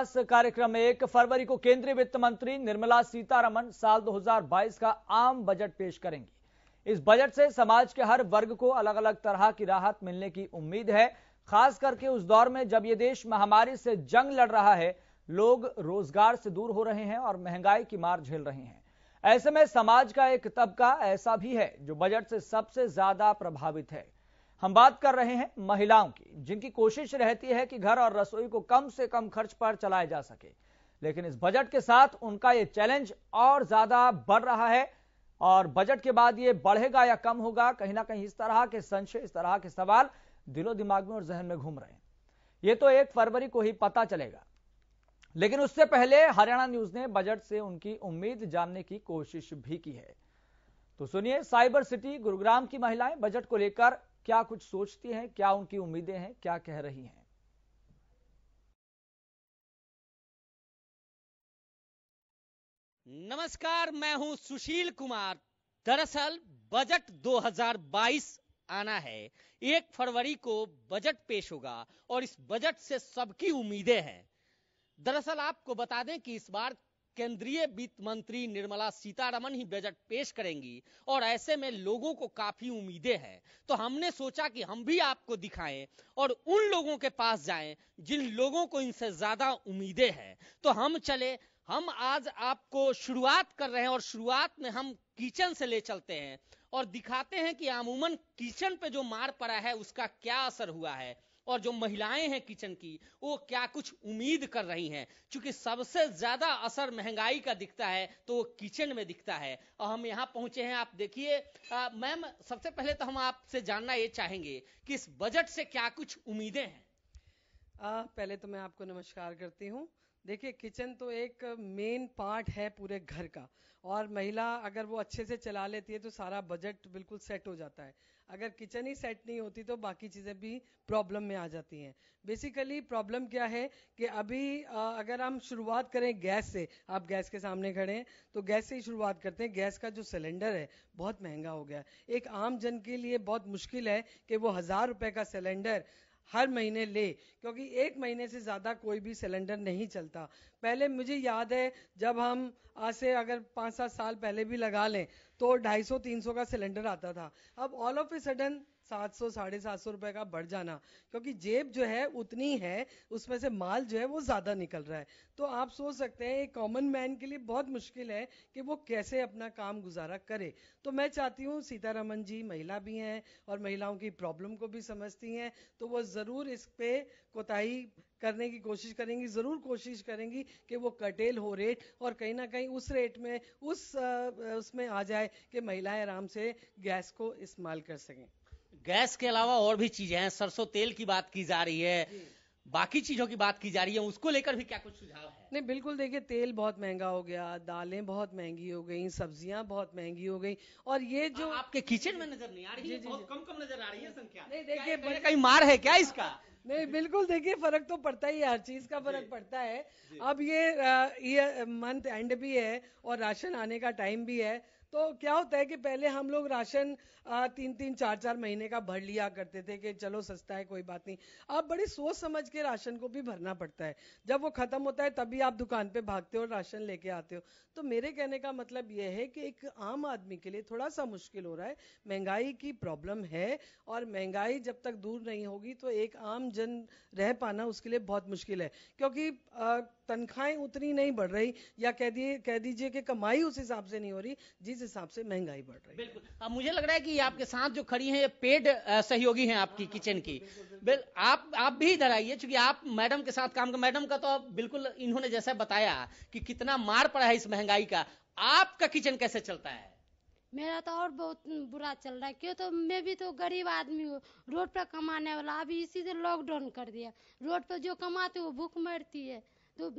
कार्यक्रम में 1 फरवरी को केंद्रीय वित्त मंत्री निर्मला सीतारमण साल 2022 का आम बजट पेश करेंगी। इस बजट से समाज के हर वर्ग को अलग अलग तरह की राहत मिलने की उम्मीद है, खास करके उस दौर में जब ये देश महामारी से जंग लड़ रहा है, लोग रोजगार से दूर हो रहे हैं और महंगाई की मार झेल रहे हैं। ऐसे में समाज का एक तबका ऐसा भी है जो बजट से सबसे ज्यादा प्रभावित है। हम बात कर रहे हैं महिलाओं की, जिनकी कोशिश रहती है कि घर और रसोई को कम से कम खर्च पर चलाया जा सके। लेकिन इस बजट के साथ उनका ये चैलेंज और ज्यादा बढ़ रहा है और बजट के बाद ये बढ़ेगा या कम होगा, कहीं ना कहीं इस तरह के संशय, इस तरह के सवाल दिलो दिमाग में और जहन में घूम रहे हैं। ये तो 1 फरवरी को ही पता चलेगा, लेकिन उससे पहले हरियाणा न्यूज ने बजट से उनकी उम्मीद जानने की कोशिश भी की है। तो सुनिए, साइबर सिटी गुरुग्राम की महिलाएं बजट को लेकर क्या कुछ सोचती हैं, क्या उनकी उम्मीदें हैं, क्या कह रही हैं। नमस्कार, मैं हूं सुशील कुमार। दरअसल बजट 2022 आना है। 1 फरवरी को बजट पेश होगा और इस बजट से सबकी उम्मीदें हैं। दरअसल आपको बता दें कि इस बार केंद्रीय वित्त मंत्री निर्मला सीतारमण ही बजट पेश करेंगी और ऐसे में लोगों को काफी उम्मीदें हैं। तो हमने सोचा कि हम भी आपको दिखाएं और उन लोगों के पास जाएं जिन लोगों को इनसे ज्यादा उम्मीदें हैं। तो हम आज आपको शुरुआत कर रहे हैं और शुरुआत में हम किचन से ले चलते हैं और दिखाते हैं कि अमूमन किचन पे जो मार पड़ा है उसका क्या असर हुआ है और जो महिलाएं हैं किचन की, वो क्या कुछ उम्मीद कर रही हैं। क्योंकि सबसे ज्यादा असर महंगाई का दिखता है तो वो किचन में दिखता है। और हम यहाँ पहुंचे हैं, आप देखिए। मैम, सबसे पहले तो हम आपसे जानना ये चाहेंगे कि इस बजट से क्या कुछ उम्मीदें हैं। पहले तो मैं आपको नमस्कार करती हूँ। देखिए, किचन तो एक मेन पार्ट है पूरे घर का, और महिला अगर वो अच्छे से चला लेती है तो सारा बजट बिल्कुल सेट हो जाता है। अगर किचन ही सेट नहीं होती तो बाकी चीज़ें भी प्रॉब्लम में आ जाती हैं। बेसिकली प्रॉब्लम क्या है कि अभी अगर हम शुरुआत करें गैस से, आप गैस के सामने खड़े हैं तो गैस से ही शुरुआत करते हैं। गैस का जो सिलेंडर है बहुत महंगा हो गया है। एक आम जन के लिए बहुत मुश्किल है कि वो 1000 रुपये का सिलेंडर हर महीने ले, क्योंकि 1 महीने से ज़्यादा कोई भी सिलेंडर नहीं चलता। पहले मुझे याद है, जब हम आज से अगर 5-7 साल पहले भी लगा लें तो 250-300 का सिलेंडर आता था। अब ऑल ऑफ ए सडन 700-750 रुपए का बढ़ जाना, क्योंकि जेब जो है उतनी है, उसमें से माल जो है वो ज़्यादा निकल रहा है। तो आप सोच सकते हैं एक कॉमन मैन के लिए बहुत मुश्किल है कि वो कैसे अपना काम गुजारा करे। तो मैं चाहती हूँ सीतारमण जी महिला भी हैं और महिलाओं की प्रॉब्लम को भी समझती हैं, तो वो ज़रूर इस पे कोताही करने की कोशिश करेंगी, ज़रूर कोशिश करेंगी कि वो कर्टेल हो रेट और कहीं ना कहीं उस रेट में उसमें आ जाए कि महिलाएं आराम से गैस को इस्तेमाल कर सकें। गैस के अलावा और भी चीजें हैं, सरसों तेल की बात की जा रही है, बाकी चीजों की बात की जा रही है, उसको लेकर भी क्या कुछ सुझाव है? नहीं, बिल्कुल। देखिए, तेल बहुत महंगा हो गया, दालें बहुत महंगी हो गई, सब्जियां बहुत महंगी हो गई, और ये जो आपके किचन में नजर नहीं आ रही है, बहुत कम नजर आ रही है संख्या। नहीं, देखिए कहीं मार है क्या इसका? नहीं, बिल्कुल। देखिए, फर्क तो पड़ता ही है, हर चीज का फर्क पड़ता है। अब ये मंथ एंड भी है और राशन आने का टाइम भी है। तो क्या होता है कि पहले हम लोग राशन 3-3, 4-4 महीने का भर लिया करते थे कि चलो सस्ता है, कोई बात नहीं। अब बड़ी सोच समझ के राशन को भी भरना पड़ता है। जब वो खत्म होता है तभी आप दुकान पे भागते हो और राशन लेके आते हो। तो मेरे कहने का मतलब ये है कि एक आम आदमी के लिए थोड़ा सा मुश्किल हो रहा है। महंगाई की प्रॉब्लम है और महंगाई जब तक दूर नहीं होगी तो एक आम जन रह पाना उसके लिए बहुत मुश्किल है, क्योंकि तनख्वाहें उतनी नहीं बढ़ रही, या कह दीजिए कि कमाई उस हिसाब से नहीं हो रही जिस हिसाब से महंगाई बढ़ रही है। बिल्कुल। अब मुझे लग रहा है कि आपके साथ जो खड़ी हैं ये पेड सहयोगी हैं आपकी किचन की। आप भी इधर आइए, क्योंकि आप मैडम के साथ काम कर, मैडम का तो बिल्कुल इन्होंने जैसा बताया कि कितना मार पड़ा है इस महंगाई का। आपका किचन कैसे चलता है? मेरा तो और बहुत बुरा चल रहा है। क्यों? तो मैं भी तो गरीब आदमी हूँ, रोड पर कमाने वाला। अभी इसी से लॉकडाउन कर दिया, रोड पर जो कमाते वो भूख मरती है। तो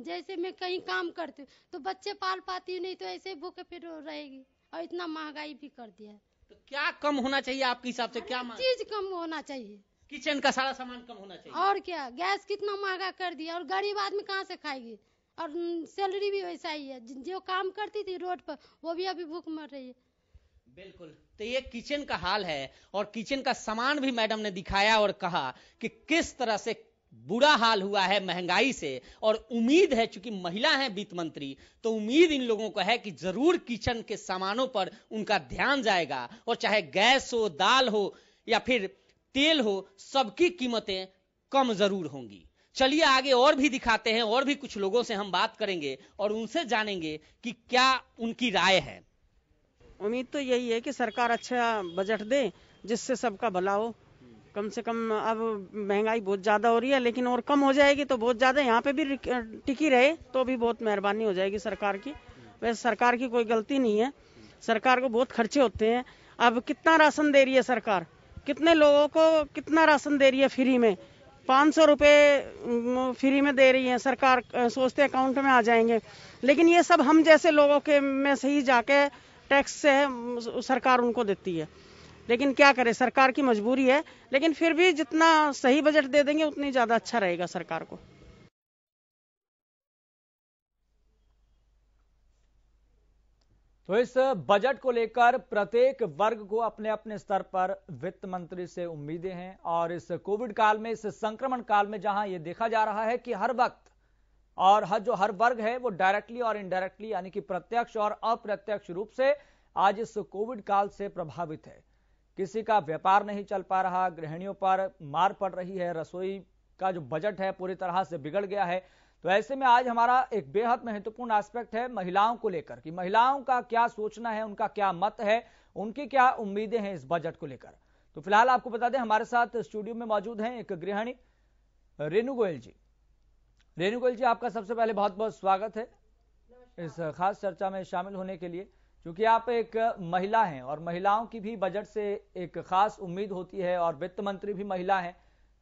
जैसे मैं कहीं काम करती हूँ तो बच्चे पाल पाती हूँ, नहीं तो ऐसे भूखे फिर रहेगी। और इतना महंगाई भी कर दिया है। तो क्या कम होना चाहिए आपके हिसाब से? क्या चीज कम होना चाहिए, किचन का सारा सामान कम होना चाहिए। और क्या, गैस कितना महंगा कर दिया, और गरीब आदमी कहाँ से खाएगी? और सैलरी भी वैसा ही है, जो काम करती थी रोड पर वो भी अभी भूख मर रही है। बिल्कुल। तो ये किचन का हाल है और किचन का सामान भी मैडम ने दिखाया और कहा कि किस तरह से बुरा हाल हुआ है महंगाई से, और उम्मीद है चूंकि महिला हैं वित्त मंत्री, तो उम्मीद इन लोगों को है कि जरूर किचन के सामानों पर उनका ध्यान जाएगा, और चाहे गैस हो, दाल हो या फिर तेल हो, सबकी कीमतें कम जरूर होंगी। चलिए आगे और भी दिखाते हैं, और भी कुछ लोगों से हम बात करेंगे और उनसे जानेंगे कि क्या उनकी राय है। उम्मीद तो यही है कि सरकार अच्छा बजट दे जिससे सबका भला हो। कम से कम अब महंगाई बहुत ज्यादा हो रही है, लेकिन और कम हो जाएगी तो बहुत ज्यादा यहाँ पे भी टिकी रहे तो भी बहुत मेहरबानी हो जाएगी सरकार की। वैसे सरकार की कोई गलती नहीं है, सरकार को बहुत खर्चे होते हैं। अब कितना राशन दे रही है सरकार, कितने लोगों को कितना राशन दे रही है फ्री में, 500 रुपए फ्री में दे रही है सरकार, सोचते अकाउंट में आ जाएंगे, लेकिन ये सब हम जैसे लोगों के में से ही जाके टैक्स से सरकार उनको देती है। लेकिन क्या करे, सरकार की मजबूरी है, लेकिन फिर भी जितना सही बजट दे देंगे उतनी ज्यादा अच्छा रहेगा सरकार को। तो इस बजट को लेकर प्रत्येक वर्ग को अपने अपने स्तर पर वित्त मंत्री से उम्मीदें हैं, और इस कोविड काल में, इस संक्रमण काल में जहां ये देखा जा रहा है कि हर वक्त और हर वर्ग है वो डायरेक्टली और इनडायरेक्टली यानी कि प्रत्यक्ष और अप्रत्यक्ष रूप से आज इस कोविड काल से प्रभावित है। किसी का व्यापार नहीं चल पा रहा, गृहिणियों पर मार पड़ रही है, रसोई का जो बजट है पूरी तरह से बिगड़ गया है। तो ऐसे में आज हमारा एक बेहद महत्वपूर्ण एस्पेक्ट है महिलाओं को लेकर कि महिलाओं का क्या सोचना है, उनका क्या मत है, उनकी क्या उम्मीदें हैं इस बजट को लेकर। तो फिलहाल आपको बता दें हमारे साथ स्टूडियो में मौजूद हैं एक गृहिणी रेणु गोयल जी। रेणु गोयल जी, आपका सबसे पहले बहुत बहुत स्वागत है इस खास चर्चा में शामिल होने के लिए। क्योंकि आप एक महिला हैं और महिलाओं की भी बजट से एक खास उम्मीद होती है, और वित्त मंत्री भी महिला हैं,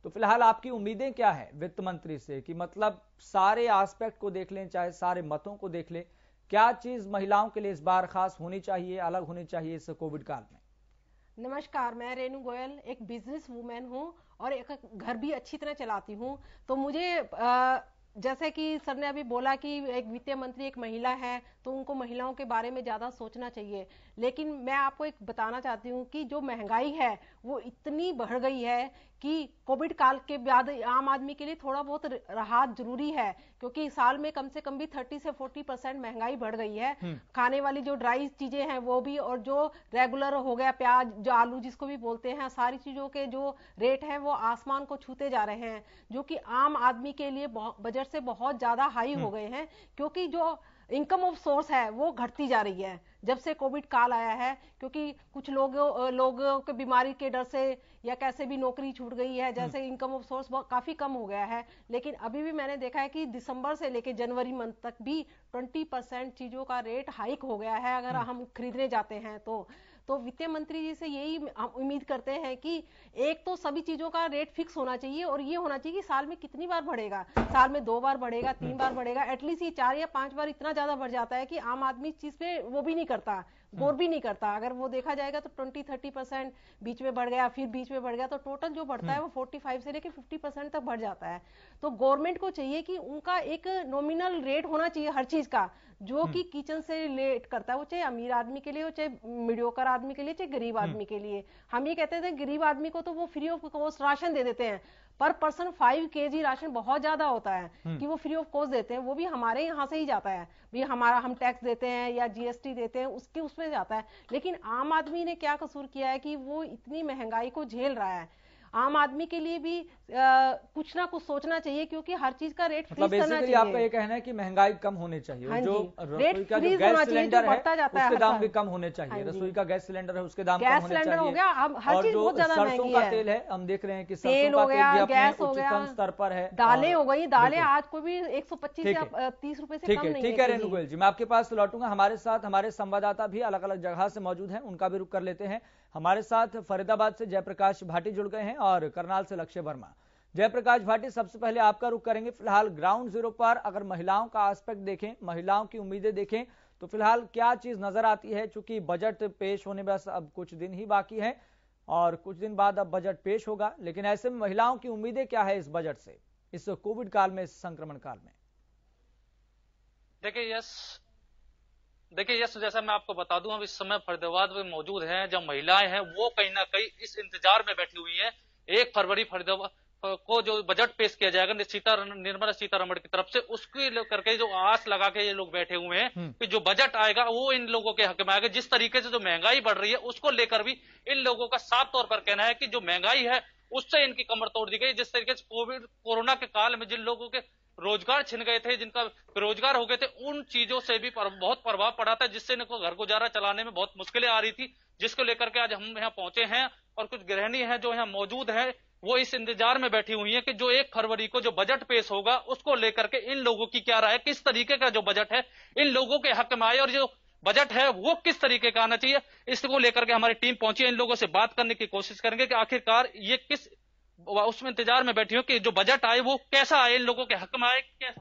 तो फिलहाल आपकी उम्मीदें क्या है वित्त मंत्री से कि मतलब सारे एस्पेक्ट को देख लें, चाहे सारे मतों को देख लें, क्या चीज महिलाओं के लिए इस बार खास होनी चाहिए, अलग होनी चाहिए इस कोविड काल में? नमस्कार, मैं रेणु गोयल एक बिजनेस वूमेन हूँ और एक घर भी अच्छी तरह चलाती हूँ। तो मुझे जैसे कि सर ने अभी बोला कि एक वित्त मंत्री एक महिला है, तो उनको महिलाओं के बारे में ज्यादा सोचना चाहिए। लेकिन मैं आपको एक बताना चाहती हूँ कि जो महंगाई है वो इतनी बढ़ गई है कि कोविड काल के बाद आम आदमी के लिए थोड़ा बहुत राहत जरूरी है, क्योंकि साल में कम से कम भी 30 से 40% महंगाई बढ़ गई है। खाने वाली जो ड्राई चीजें हैं वो भी, और जो रेगुलर हो गया प्याज, जो आलू जिसको भी बोलते हैं, सारी चीजों के जो रेट है वो आसमान को छूते जा रहे हैं, जो कि आम आदमी के लिए बजट से बहुत ज्यादा हाई हो गए हैं। क्योंकि जो इनकम ऑफ सोर्स है वो घटती जा रही है जब से कोविड काल आया है, क्योंकि कुछ लोगों के बीमारी के डर से या कैसे भी नौकरी छूट गई है, जैसे इनकम ऑफ सोर्स काफी कम हो गया है। लेकिन अभी भी मैंने देखा है कि दिसंबर से लेकर जनवरी मंथ तक भी 20% चीजों का रेट हाइक हो गया है अगर हम खरीदने जाते हैं तो वित्त मंत्री जी से यही हम उम्मीद करते हैं कि एक तो सभी चीजों का रेट फिक्स होना चाहिए, और ये होना चाहिए कि साल में कितनी बार बढ़ेगा, साल में 2 बार बढ़ेगा, 3 बार बढ़ेगा, एटलीस्ट ये 4 या 5 बार इतना ज्यादा बढ़ जाता है कि आम आदमी इस चीज पे वो भी नहीं करता, गौर भी नहीं करता। अगर वो देखा जाएगा तो 20-30% बीच में बढ़ गया, फिर बीच में बढ़ गया, तो टोटल जो बढ़ता है वो 45 से लेकर 50% तक बढ़ जाता है। तो गवर्नमेंट को चाहिए कि उनका एक नॉमिनल रेट होना चाहिए हर चीज का, जो कि किचन से रिलेट करता है, वो चाहे अमीर आदमी के लिए हो, चाहे मीडियोकर आदमी के लिए, चाहे गरीब आदमी के लिए। हम ये कहते थे गरीब आदमी को तो वो फ्री ऑफ कॉस्ट राशन दे देते हैं, पर पर्सन 5 kg राशन बहुत ज्यादा होता है कि वो फ्री ऑफ कॉस्ट देते हैं, वो भी हमारे यहाँ से ही जाता है, भी हमारा हम टैक्स देते हैं या जीएसटी देते हैं उसके उसमें जाता है। लेकिन आम आदमी ने क्या कसूर किया है कि वो इतनी महंगाई को झेल रहा है। आम आदमी के लिए भी कुछ ना कुछ सोचना चाहिए, क्योंकि हर चीज का रेट फ्रीज करना चाहिए। आपका ये कहना है कि महंगाई कम होनी चाहिए, हाँ जो रेट फ्रीज होना चाहिए, जो बढ़ता जाता है उसके दाम भी कम होने चाहिए। रसोई का गैस सिलेंडर है उसके दाम कम होने चाहिए। हो गया, हर चीज बहुत ज्यादा महंगी है। तेल है, हम देख रहे हैं कि तेल हो गया, गैस हो गया, स्तर पर है, दालें हो गई, दालें आज को भी 125 या 30 रुपए से कम नहीं है। ठीक है रेणु गोयल जी, मैं आपके पास लौटूंगा। हमारे साथ हमारे संवाददाता भी अलग अलग जगह से मौजूद हैं, उनका भी रुख कर लेते हैं। हमारे साथ फरीदाबाद से जयप्रकाश भाटी जुड़ गए हैं और करनाल से लक्ष्य वर्मा। जयप्रकाश भाटी, सबसे पहले आपका रुख करेंगे। फिलहाल ग्राउंड जीरो पर अगर महिलाओं का एस्पेक्ट देखें, महिलाओं की उम्मीदें देखें, तो फिलहाल क्या चीज नजर आती है? चूंकि बजट पेश होने बस अब कुछ दिन ही बाकी है और कुछ दिन बाद अब बजट पेश होगा, लेकिन ऐसे में महिलाओं की उम्मीदें क्या है इस बजट से, इस कोविड काल में, इस संक्रमण काल में? देखिए यस, जैसा मैं आपको बता दूं, हम इस समय फरीदाबाद में मौजूद हैं। जब महिलाएं हैं वो कहीं ना कहीं इस इंतजार में बैठी हुई हैं 1 फरवरी को जो बजट पेश किया जाएगा निर्मला सीतारमण की तरफ से, उसके करके जो आस लगा के ये लोग बैठे हुए हैं कि जो बजट आएगा वो इन लोगों के हक में आएगा। जिस तरीके से जो महंगाई बढ़ रही है उसको लेकर भी इन लोगों का साफ तौर पर कहना है कि जो महंगाई है उससे इनकी कमर तोड़ दी गई। जिस तरीके से कोरोना के काल में जिन लोगों के रोजगार छिन गए थे, जिनका रोजगार हो गए थे, उन चीजों से भी बहुत प्रभाव पड़ा था, जिससे इनको घर गुजारा चलाने में बहुत मुश्किलें आ रही थी, जिसको लेकर के आज हम यहाँ पहुंचे हैं। और कुछ गृहिणी हैं जो यहाँ मौजूद है, वो इस इंतजार में बैठी हुई है कि जो 1 फरवरी को जो बजट पेश होगा उसको लेकर के इन लोगों की क्या राय है, किस तरीके का जो बजट है इन लोगों के हक में आए और जो बजट है वो किस तरीके का आना चाहिए, इसको लेकर के हमारी टीम पहुंची है। इन लोगों से बात करने की कोशिश करेंगे कि आखिरकार ये किस उसमें इंतजार में बैठी हो कि जो बजट आए वो कैसा आए, इन लोगों के हक में आए। कैसा,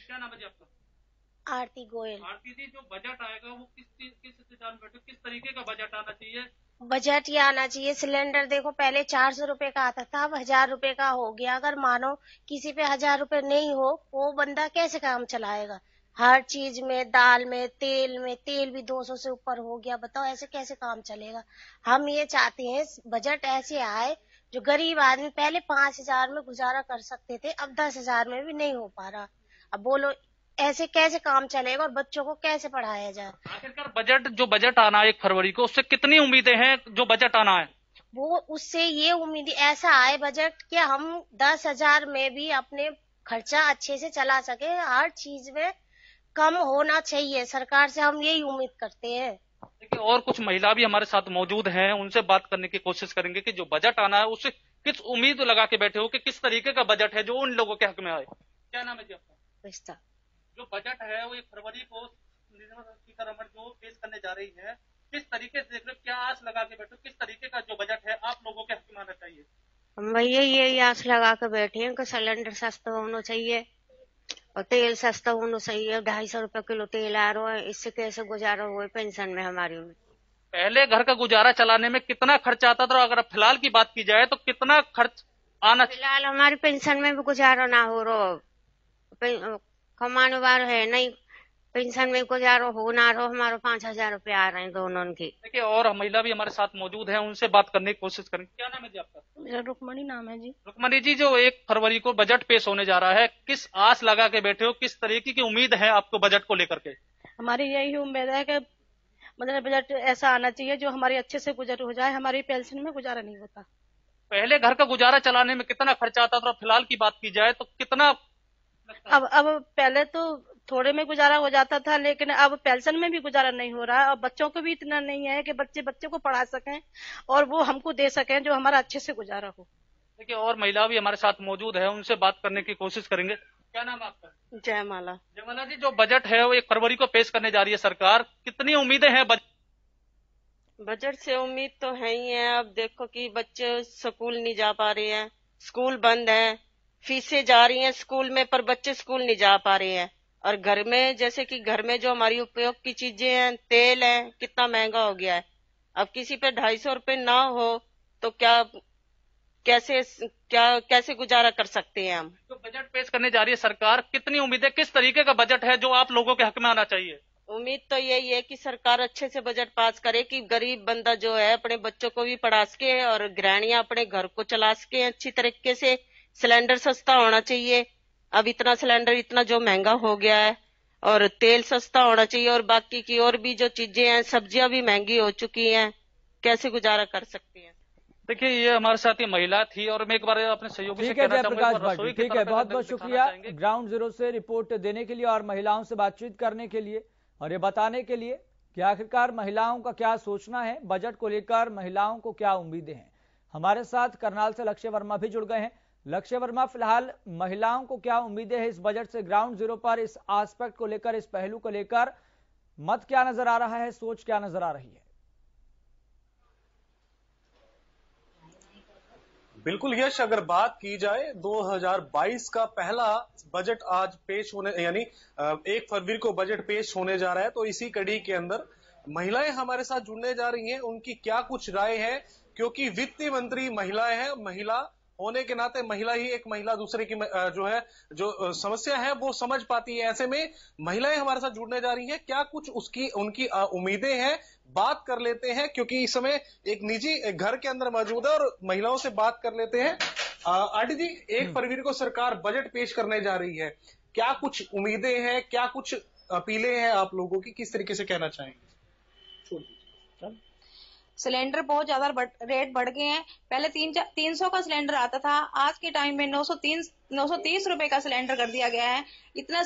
क्या नाम है जी आपका? आरती गोयल। आरती जी, जो बजट आएगा वो किस इंतजार में बैठे, किस तरीके का बजट आना चाहिए? बजट ये आना चाहिए, सिलेंडर देखो पहले 400 रुपए का आता था, अब 1000 रुपए का हो गया। अगर मानो किसी पे 1000 रुपए नहीं हो, वो बंदा कैसे काम चलाएगा? हर चीज में, दाल में, तेल भी 200 से ऊपर हो गया। बताओ ऐसे कैसे काम चलेगा? हम ये चाहते हैं बजट ऐसे आए जो गरीब आदमी पहले 5000 में गुजारा कर सकते थे, अब 10,000 में भी नहीं हो पा रहा। अब बोलो ऐसे कैसे काम चलेगा और बच्चों को कैसे पढ़ाया जाए? आखिरकार जो बजट आना है 1 फरवरी को, उससे कितनी उम्मीदें हैं जो बजट आना है? वो उससे ये उम्मीद ऐसा आए बजट कि हम 10,000 में भी अपने खर्चा अच्छे से चला सके। हर चीज में कम होना चाहिए, सरकार से हम यही उम्मीद करते हैं। देखिए, और कुछ महिला भी हमारे साथ मौजूद हैं, उनसे बात करने की कोशिश करेंगे कि जो बजट आना है उससे किस उम्मीद लगा के बैठे हो कि किस तरीके का बजट है जो उन लोगों के हक में आए। क्या नाम है जी आपका? रिश्ता। जो बजट है वो 1 फरवरी को निर्मला सीतारमण जो पेश करने जा रही है, किस तरीके से देख रहे हो, क्या आस लगा के बैठे हो, किस तरीके का जो बजट है आप लोगों के हक में आना चाहिए? भैया यही आस लगा के बैठे हैं कि सिलेंडर सस्ता होना चाहिए और तेल सस्ता होना चाहिए। 250 रुपए किलो तेल आ रहा है, इससे कैसे गुजारा हुआ पेंशन में हमारी में? पहले घर का गुजारा चलाने में कितना खर्च आता था, अगर फिलहाल की बात की जाए तो कितना खर्च आना? फिलहाल हमारी पेंशन में भी गुजारा ना हो रहा, कमाने वाला है नहीं, पेंशन में गुजारा हो ना रहो। हमारे 5000 रुपए आ रहे हैं दोनों की। देखिए, और महिला भी हमारे साथ मौजूद है, उनसे बात करने की कोशिश करेंगे। क्या नाम है जी आपका? मेरा रुक्मणी नाम है जी। रुक्मणी जी, जो 1 फरवरी को बजट पेश होने जा रहा है, किस आस लगा के बैठे हो, किस तरीके की उम्मीद है आपको बजट को लेकर के? हमारी यही उम्मीद है कि मतलब बजट ऐसा आना चाहिए जो हमारी अच्छे से गुजर हो जाए, हमारी पेंशन में गुजारा नहीं होता। पहले घर का गुजारा चलाने में कितना खर्चा आता था, फिलहाल की बात की जाए तो कितना? अब पहले तो थोड़े में गुजारा हो जाता था, लेकिन अब पेंशन में भी गुजारा नहीं हो रहा है और बच्चों को भी इतना नहीं है कि बच्चे को पढ़ा सकें और वो हमको दे सकें जो हमारा अच्छे से गुजारा हो। देखिए, और महिला भी हमारे साथ मौजूद है, उनसे बात करने की कोशिश करेंगे। क्या नाम है आपका? जयमाला। जयमाला जी, जो बजट है वो 1 फरवरी को पेश करने जा रही है सरकार, कितनी उम्मीदें हैं बजट से? उम्मीद तो है ही है। अब देखो कि बच्चे स्कूल नहीं जा पा रहे हैं, स्कूल बंद है, फीसें जा रही हैं स्कूल में पर बच्चे स्कूल नहीं जा पा रहे हैं। और घर में जैसे कि घर में जो हमारी उपयोग की चीजें हैं, तेल है, कितना महंगा हो गया है। अब किसी पे 250 रुपए ना हो तो कैसे गुजारा कर सकते हैं हम? तो बजट पेश करने जा रही है सरकार, कितनी उम्मीदें, किस तरीके का बजट है जो आप लोगों के हक में आना चाहिए? उम्मीद तो यही है कि सरकार अच्छे से बजट पास करे कि गरीब बंदा जो है अपने बच्चों को भी पढ़ा सके और गृहिणियां अपने घर को चला सके अच्छी तरीके से। सिलेंडर सस्ता होना चाहिए, अब इतना सिलेंडर इतना जो महंगा हो गया है, और तेल सस्ता होना चाहिए और बाकी की और भी जो चीजें हैं, सब्जियां भी महंगी हो चुकी हैं, कैसे गुजारा कर सकते हैं? देखिए, ये हमारे साथ ही महिला थी और मैं एक बार अपने सहयोगी से कहना चाहूंगा। ठीक है, बहुत बहुत शुक्रिया ग्राउंड जीरो से रिपोर्ट देने के लिए और महिलाओं से बातचीत करने के लिए और ये बताने के लिए कि आखिरकार महिलाओं का क्या सोचना है, बजट को लेकर महिलाओं को क्या उम्मीदें हैं। हमारे साथ करनाल से लक्ष्य वर्मा भी जुड़ गए हैं। लक्ष्य वर्मा, फिलहाल महिलाओं को क्या उम्मीदें हैं इस बजट से? ग्राउंड जीरो पर इस एस्पेक्ट को लेकर, इस पहलू को लेकर मत क्या नजर आ रहा है, सोच क्या नजर आ रही है? बिल्कुल यश, अगर बात की जाए 2022 का पहला बजट आज पेश होने, यानी 1 फरवरी को बजट पेश होने जा रहा है, तो इसी कड़ी के अंदर महिलाएं हमारे साथ जुड़ने जा रही हैं। उनकी क्या कुछ राय है, क्योंकि वित्त मंत्री महिलाएं हैं, महिला होने के नाते महिला ही एक महिला दूसरे की जो समस्या है वो समझ पाती है। ऐसे में महिलाएं हमारे साथ जुड़ने जा रही हैं, क्या कुछ उनकी उम्मीदें हैं, बात कर लेते हैं, क्योंकि इस समय एक निजी घर के अंदर मौजूद है और महिलाओं से बात कर लेते हैं। आंटी जी, 1 फरवरी को सरकार बजट पेश करने जा रही है, क्या कुछ उम्मीदें हैं, क्या कुछ अपीलें हैं आप लोगों की, किस तरीके से कहना चाहेंगे? सिलेंडर बहुत ज्यादा रेट बढ़ गए हैं। पहले 300 का सिलेंडर आता था, आज के टाइम में 930 रुपए का सिलेंडर कर दिया गया है। इतना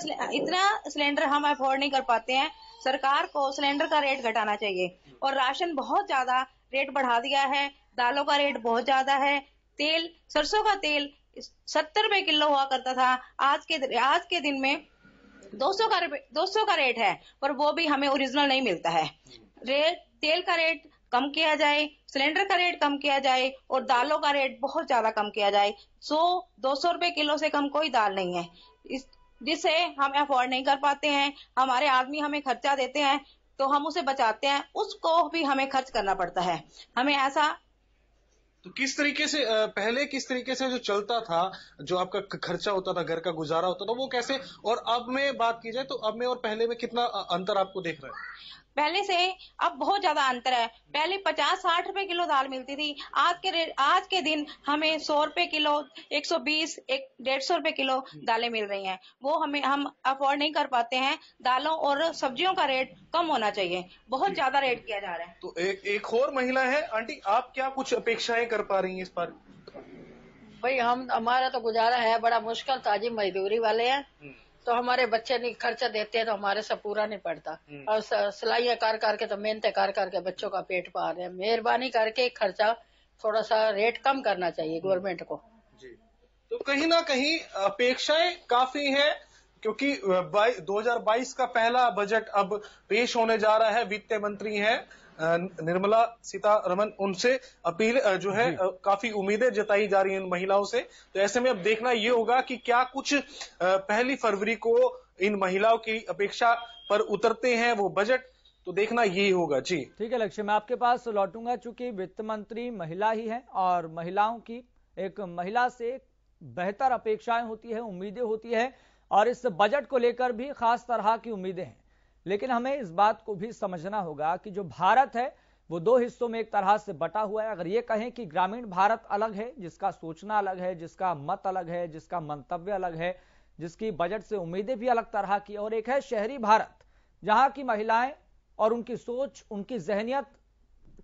सिलेंडर हम अफोर्ड नहीं कर पाते हैं। सरकार को सिलेंडर का रेट घटाना चाहिए। और राशन बहुत ज्यादा रेट बढ़ा दिया है, दालों का रेट बहुत ज्यादा है, तेल, सरसों का तेल 70 रुपए किलो हुआ करता था, आज के दिन में 200 का रेट है, पर वो भी हमें ओरिजिनल नहीं मिलता है। तेल का रेट कम किया जाए, सिलेंडर का रेट कम किया जाए और दालों का रेट बहुत ज्यादा कम किया जाए। 100-200 रुपए किलो से कम कोई दाल नहीं है, जिससे हम अफोर्ड नहीं कर पाते हैं। हमारे आदमी हमें खर्चा देते हैं तो हम उसे बचाते हैं, उसको भी हमें खर्च करना पड़ता है। हमें ऐसा तो किस तरीके से पहले किस तरीके से जो चलता था, जो आपका खर्चा होता था, घर का गुजारा होता था, वो कैसे, और अब में बात की जाए तो अब में और पहले में कितना अंतर आपको देख रहे हैं? पहले से अब बहुत ज्यादा अंतर है। पहले 50-60 रुपए किलो दाल मिलती थी, आज के दिन हमें 100 रुपए किलो, 120, 150 रुपए किलो दालें मिल रही हैं। वो हम अफोर्ड नहीं कर पाते हैं। दालों और सब्जियों का रेट कम होना चाहिए, बहुत ज्यादा रेट किया जा रहा है। तो एक और महिला है, आंटी आप क्या कुछ अपेक्षाएं कर पा रही हैं इस पर? भाई हमारा तो गुजारा है बड़ा मुश्किल, ताजी मजदूरी वाले हैं, तो हमारे बच्चे नहीं खर्चा देते हैं तो हमारे से पूरा नहीं पड़ता। और सिलाइयाँ कर करके तो मेहनतें कर करके बच्चों का पेट पाल रहे हैं। मेहरबानी करके खर्चा थोड़ा सा रेट कम करना चाहिए गवर्नमेंट को जी। तो कहीं ना कहीं अपेक्षाएं काफी हैं, क्योंकि 2022 का पहला बजट अब पेश होने जा रहा है। वित्त मंत्री हैं निर्मला सीतारमण, उनसे अपील जो है काफी उम्मीदें जताई जा रही हैं इन महिलाओं से। तो ऐसे में अब देखना ये होगा कि क्या कुछ 1 फरवरी को इन महिलाओं की अपेक्षा पर उतरते हैं वो बजट, तो देखना यही होगा। जी ठीक है लक्ष्य, मैं आपके पास लौटूंगा, चूंकि वित्त मंत्री महिला ही है और महिलाओं की एक महिला से बेहतर अपेक्षाएं होती है, उम्मीदें होती है, और इस बजट को लेकर भी खास तरह की उम्मीदें हैं। लेकिन हमें इस बात को भी समझना होगा कि जो भारत है वो 2 हिस्सों में एक तरह से बटा हुआ है। अगर ये कहें कि ग्रामीण भारत अलग है, जिसका सोचना अलग है, जिसका मत अलग है, जिसका मंतव्य अलग है, जिसकी बजट से उम्मीदें भी अलग तरह की, और एक है शहरी भारत, जहां की महिलाएं और उनकी सोच, उनकी जहनियत,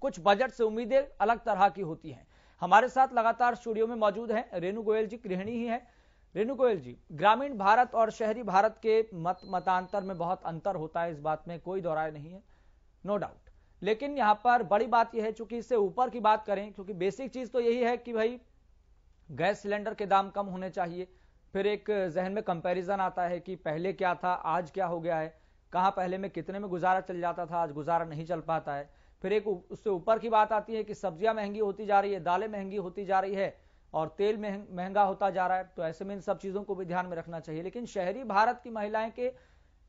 कुछ बजट से उम्मीदें अलग तरह की होती हैं। हमारे साथ लगातार स्टूडियो में मौजूद हैं रेणु गोयल जी, गृहिणी ही है। रेणु गोयल जी, ग्रामीण भारत और शहरी भारत के मतांतर में बहुत अंतर होता है, इस बात में कोई दो राय नहीं है, नो डाउट। लेकिन यहां पर बड़ी बात यह है, चूंकि इससे ऊपर की बात करें, क्योंकि बेसिक चीज तो यही है कि भाई गैस सिलेंडर के दाम कम होने चाहिए। फिर एक जहन में कंपैरिजन आता है कि पहले क्या था, आज क्या हो गया है, कहां पहले में कितने में गुजारा चल जाता था, आज गुजारा नहीं चल पाता है। फिर एक उससे ऊपर की बात आती है कि सब्जियां महंगी होती जा रही है, दालें महंगी होती जा रही है और तेल महंगा होता जा रहा है। तो ऐसे में इन सब चीजों को भी ध्यान में रखना चाहिए। लेकिन शहरी भारत की महिलाएं के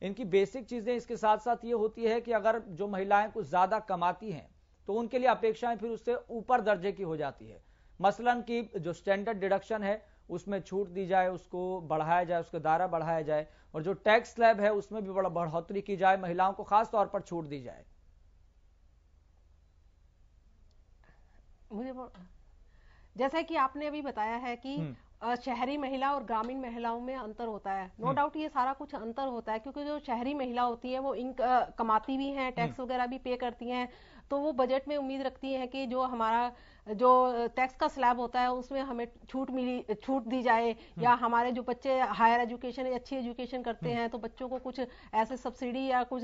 इनकी बेसिक चीजें इसके साथ साथ ये होती है कि अगर जो महिलाएं कुछ ज्यादा कमाती हैं तो उनके लिए अपेक्षाएं फिर उससे ऊपर दर्जे की हो जाती है। मसलन की जो स्टैंडर्ड डिडक्शन है उसमें छूट दी जाए, उसको बढ़ाया जाए, उसका दायरा बढ़ाया जाए, और जो टैक्स स्लैब है उसमें भी बड़ा बढ़ोतरी की जाए, महिलाओं को खास तौर पर छूट दी जाए। मुझे जैसा कि आपने अभी बताया है कि शहरी महिला और ग्रामीण महिलाओं में अंतर होता है, नो डाउट ये सारा कुछ अंतर होता है, क्योंकि जो शहरी महिला होती है वो कमाती भी हैं, टैक्स वगैरह भी पे करती हैं, तो वो बजट में उम्मीद रखती हैं कि जो हमारा जो टैक्स का स्लैब होता है उसमें हमें छूट दी जाए, या हमारे जो बच्चे हायर एजुकेशन या अच्छी एजुकेशन करते हैं तो बच्चों को कुछ ऐसे सब्सिडी या कुछ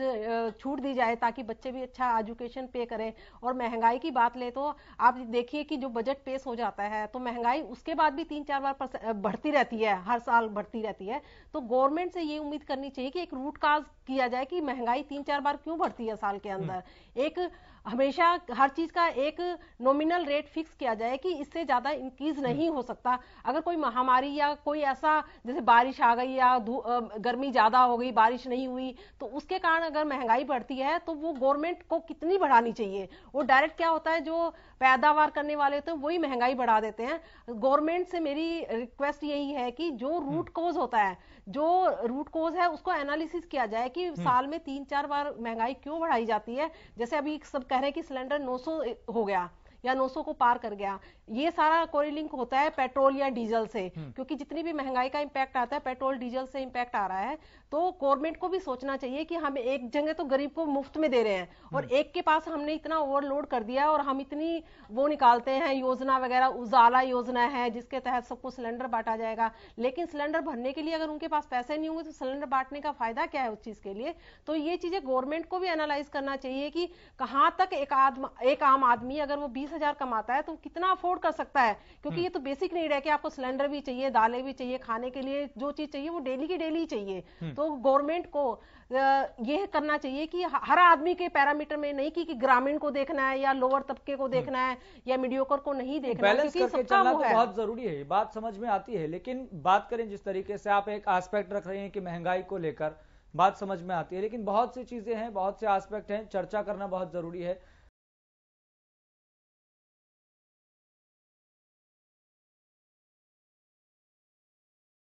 छूट दी जाए ताकि बच्चे भी अच्छा एजुकेशन पे करें। और महंगाई की बात ले तो आप देखिए कि जो बजट पेश हो जाता है तो महंगाई उसके बाद भी 3-4 बार बढ़ती रहती है, हर साल बढ़ती रहती है। तो गवर्नमेंट से ये उम्मीद करनी चाहिए कि एक रूट काज किया जाए कि महंगाई 3-4 बार क्यों बढ़ती है साल के अंदर। एक हमेशा हर चीज का एक नॉमिनल रेट फिक्स किया जाए कि इससे ज्यादा इंक्रीज नहीं हो सकता। अगर कोई महामारी या कोई ऐसा जैसे बारिश आ गई या गर्मी ज्यादा हो गई, बारिश नहीं हुई, तो उसके कारण अगर महंगाई बढ़ती है तो वो गवर्नमेंट को कितनी बढ़ानी चाहिए। वो डायरेक्ट क्या होता है, जो पैदावार करने वाले होते हैं वही महंगाई बढ़ा देते हैं। गवर्नमेंट से मेरी रिक्वेस्ट यही है कि जो रूट कोज होता है, जो रूट कोज है उसको एनालिसिस किया जाए कि साल में 3-4 बार महंगाई क्यों बढ़ाई जाती है। जैसे अभी सब कह रहे हैं कि सिलेंडर 900 हो गया, या 900 को पार कर गया। ये सारा कोरिलिंक होता है पेट्रोल या डीजल से, क्योंकि जितनी भी महंगाई का इम्पैक्ट आता है पेट्रोल डीजल से इम्पैक्ट आ रहा है। तो गवर्नमेंट को भी सोचना चाहिए कि हम एक जगह तो गरीब को मुफ्त में दे रहे हैं और एक के पास हमने इतना ओवरलोड कर दिया और हम इतनी वो निकालते हैं योजना वगैरह, उजाला योजना है जिसके तहत सबको सिलेंडर बांटा जाएगा, लेकिन सिलेंडर भरने के लिए अगर उनके पास पैसे नहीं होंगे तो सिलेंडर बांटने का फायदा क्या है उस चीज के लिए। तो ये चीजें गवर्नमेंट को भी एनालाइज करना चाहिए कि कहां तक एक आम आदमी अगर वो 20,000 कमाता है तो कितना अफोर्ड कर सकता है, क्योंकि ये तो बेसिक नीड है कि आपको सिलेंडर भी चाहिए, दालें भी चाहिए, खाने के लिए जो चीज चाहिए वो डेली की डेली चाहिए। तो गवर्नमेंट को यह करना चाहिए कि हर आदमी के पैरामीटर में नहीं कि ग्रामीण को देखना है या लोअर तबके को देखना है या मीडियोकर को नहीं देखना है, बैलेंस करके चलना तो बहुत जरूरी है, बात समझ में आती है। लेकिन बात करें जिस तरीके से आप एक एस्पेक्ट रख रहे हैं कि महंगाई को लेकर बात समझ में आती है, लेकिन बहुत सी चीजें हैं, बहुत से एस्पेक्ट हैं, चर्चा करना बहुत जरूरी है।